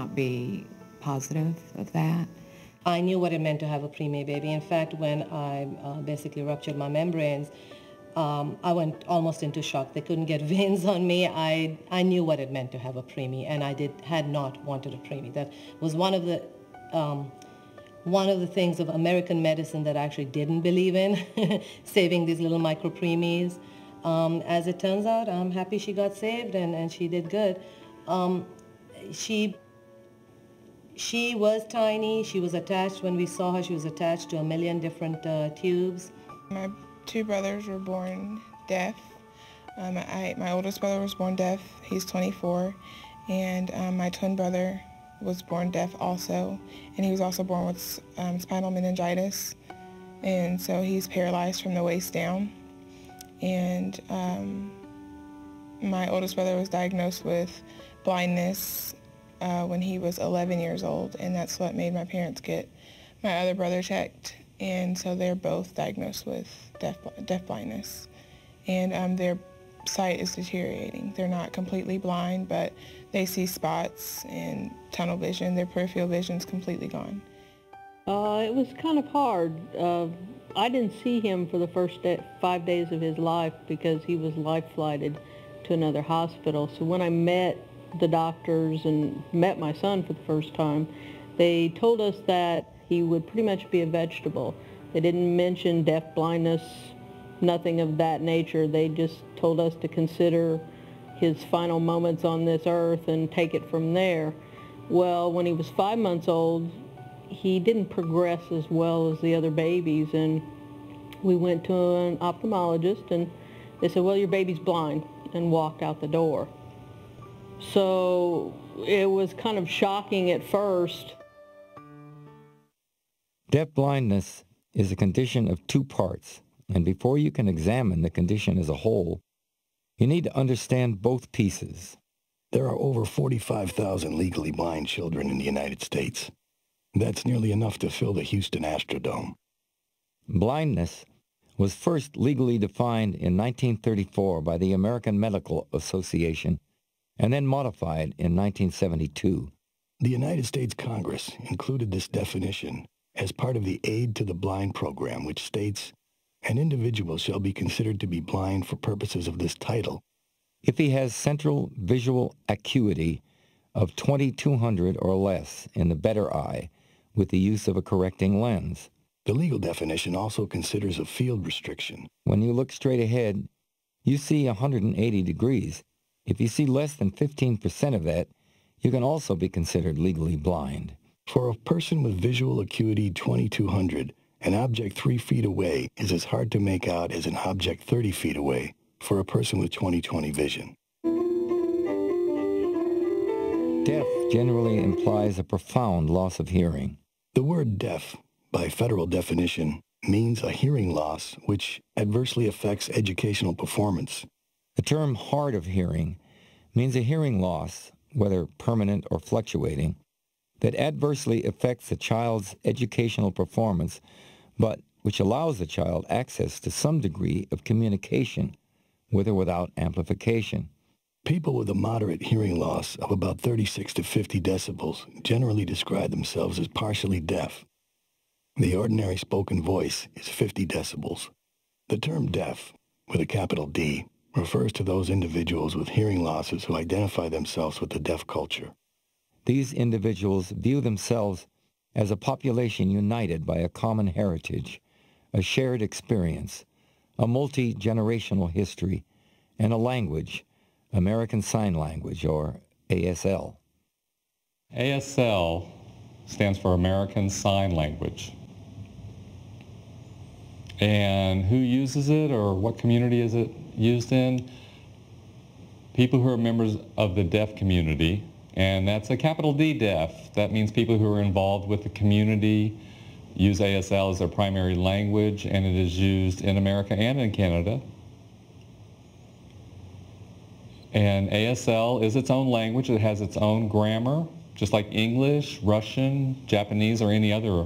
not be positive of that? I knew what it meant to have a preemie baby. In fact, when I basically ruptured my membranes, I went almost into shock. They couldn't get veins on me. I knew what it meant to have a preemie, and I had not wanted a preemie. That was one of the things of American medicine that I actually didn't believe in, saving these little micro preemies. As it turns out, I'm happy she got saved, and she did good. She was tiny. She was attached, when we saw her, she was attached to a million different tubes. My two brothers were born deaf. My oldest brother was born deaf. He's 24. And my twin brother was born deaf also. And he was also born with spinal meningitis. And so he's paralyzed from the waist down. And my oldest brother was diagnosed with blindness when he was 11 years old, and that's what made my parents get my other brother checked, and so they're both diagnosed with deaf blindness, and their sight is deteriorating. They're not completely blind, but they see spots and tunnel vision. Their peripheral vision's completely gone. It was kind of hard. I didn't see him for the first 5 days of his life because he was life-flighted to another hospital. So when I met the doctors and met my son for the first time, they told us that he would pretty much be a vegetable. They didn't mention deaf blindness, nothing of that nature. They just told us to consider his final moments on this earth and take it from there. Well, when he was 5 months old, he didn't progress as well as the other babies, and we went to an ophthalmologist, and they said, well, your baby's blind, and walked out the door. So it was kind of shocking at first. Deaf blindness is a condition of two parts, and before you can examine the condition as a whole, you need to understand both pieces. There are over 45,000 legally blind children in the United States. That's nearly enough to fill the Houston Astrodome. Blindness was first legally defined in 1934 by the American Medical Association and then modified in 1972. The United States Congress included this definition as part of the Aid to the Blind program, which states, an individual shall be considered to be blind for purposes of this title if he has central visual acuity of 2200 or less in the better eye with the use of a correcting lens. The legal definition also considers a field restriction. When you look straight ahead, you see 180 degrees. If you see less than 15% of that, you can also be considered legally blind. For a person with visual acuity 2200, an object 3 feet away is as hard to make out as an object 30 feet away for a person with 20/20 vision. Deaf generally implies a profound loss of hearing. The word deaf, by federal definition, means a hearing loss which adversely affects educational performance. The term hard of hearing means a hearing loss, whether permanent or fluctuating, that adversely affects the child's educational performance, but which allows the child access to some degree of communication, with or without amplification. People with a moderate hearing loss of about 36 to 50 decibels generally describe themselves as partially deaf. The ordinary spoken voice is 50 decibels. The term deaf, with a capital D, refers to those individuals with hearing losses who identify themselves with the deaf culture. These individuals view themselves as a population united by a common heritage, a shared experience, a multi-generational history, and a language, American Sign Language, or ASL. ASL stands for American Sign Language. And who uses it, or what community is it used in? People who are members of the deaf community, and that's a capital D deaf. That means people who are involved with the community use ASL as their primary language, and it is used in America and in Canada. And ASL is its own language. It has its own grammar, just like English, Russian, Japanese, or any other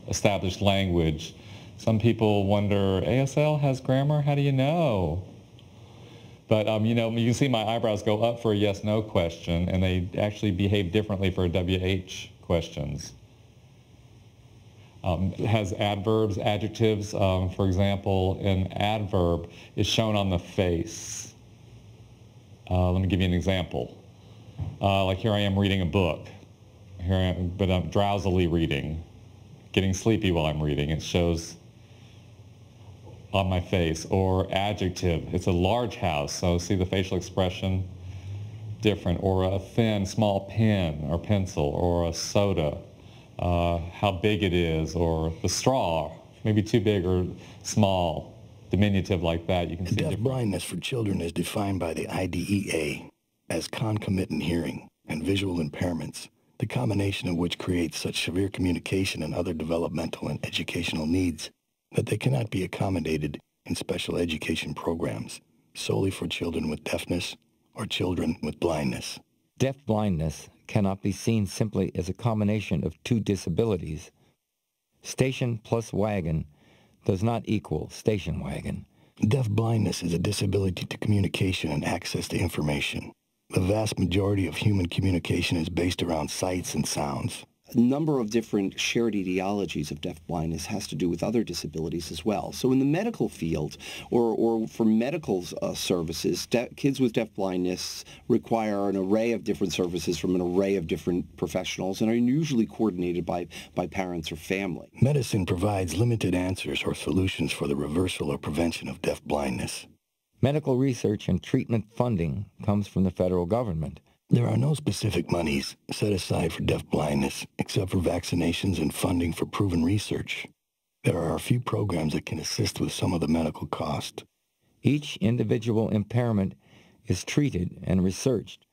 established language. Some people wonder, ASL has grammar? How do you know? But, you know, you can see my eyebrows go up for a yes-no question, and they actually behave differently for WH questions. It has adverbs, adjectives. For example, an adverb is shown on the face. Let me give you an example. Like here I am reading a book, but I'm drowsily reading, getting sleepy while I'm reading. It shows on my face. Or adjective, it's a large house, so see the facial expression different. Or a thin, small pen or pencil, or a soda, how big it is, or the straw, maybe too big or small, diminutive like that. You can see Deaf blindness for children is defined by the IDEA as concomitant hearing and visual impairments, the combination of which creates such severe communication and other developmental and educational needs that they cannot be accommodated in special education programs solely for children with deafness or children with blindness. Deaf blindness cannot be seen simply as a combination of two disabilities. Station plus wagon does not equal station wagon. Deaf blindness is a disability to communication and access to information. The vast majority of human communication is based around sights and sounds. A number of different shared etiologies of deaf blindness has to do with other disabilities as well. So in the medical field, or for medical services, kids with deaf blindness require an array of different services from an array of different professionals and are usually coordinated by parents or family. Medicine provides limited answers or solutions for the reversal or prevention of deaf blindness. Medical research and treatment funding comes from the federal government. There are no specific monies set aside for deaf blindness except for vaccinations and funding for proven research. There are a few programs that can assist with some of the medical cost. Each individual impairment is treated and researched,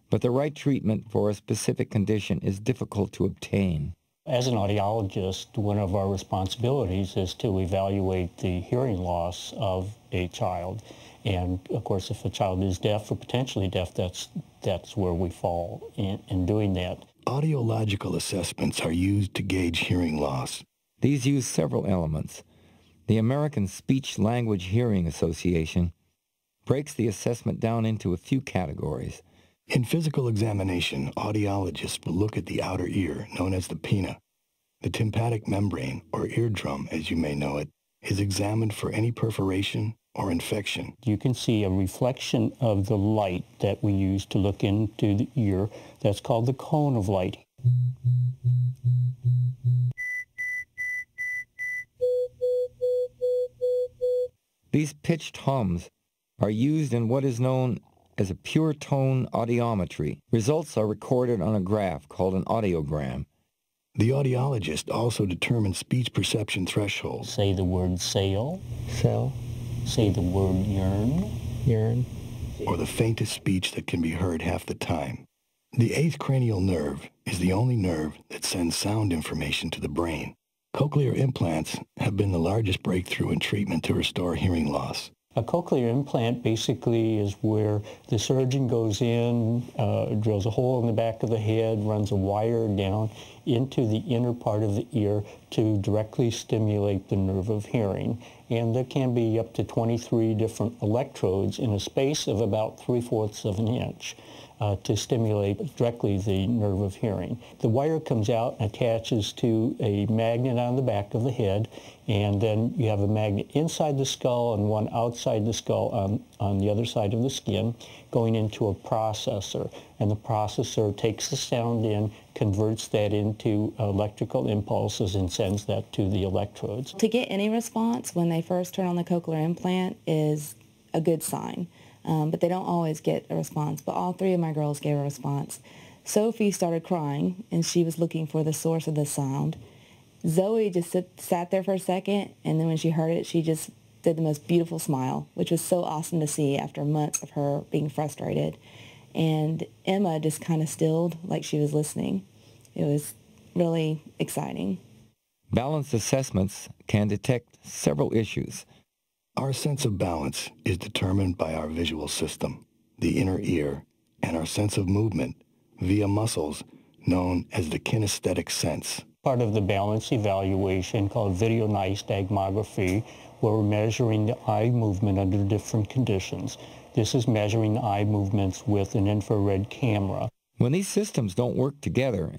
but the right treatment for a specific condition is difficult to obtain. As an audiologist, one of our responsibilities is to evaluate the hearing loss of a child. And of course, if a child is deaf or potentially deaf, that's where we fall in doing that. Audiological assessments are used to gauge hearing loss. These use several elements. The American Speech-Language Hearing Association breaks the assessment down into a few categories. In physical examination, audiologists will look at the outer ear, known as the pinna. The tympanic membrane, or eardrum as you may know it, is examined for any perforation or infection. You can see a reflection of the light that we use to look into the ear. That's called the cone of light. These pitched hums are used in what is known as a pure tone audiometry. Results are recorded on a graph called an audiogram. The audiologist also determines speech perception thresholds. Say the word sail. Sail. Say the word yearn. Yearn. Or the faintest speech that can be heard half the time. The 8th cranial nerve is the only nerve that sends sound information to the brain. Cochlear implants have been the largest breakthrough in treatment to restore hearing loss. A cochlear implant basically is where the surgeon goes in, drills a hole in the back of the head, runs a wire down into the inner part of the ear to directly stimulate the nerve of hearing. And there can be up to 23 different electrodes in a space of about 3/4 of an inch to stimulate directly the nerve of hearing. The wire comes out and attaches to a magnet on the back of the head, and then you have a magnet inside the skull and one outside the skull on the other side of the skin going into a processor. And the processor takes the sound in, converts that into electrical impulses, and sends that to the electrodes. To get any response when they first turn on the cochlear implant is a good sign. But they don't always get a response. But all 3 of my girls gave a response. Sophie started crying, and she was looking for the source of the sound. Zoe just sat there for a second, and then when she heard it, she just did the most beautiful smile, which was so awesome to see after months of her being frustrated. And Emma just kind of stilled like she was listening. It was really exciting. Balanced assessments can detect several issues. Our sense of balance is determined by our visual system, the inner ear, and our sense of movement via muscles known as the kinesthetic sense. Part of the balance evaluation called video nystagmography, where we're measuring the eye movement under different conditions. This is measuring eye movements with an infrared camera. When these systems don't work together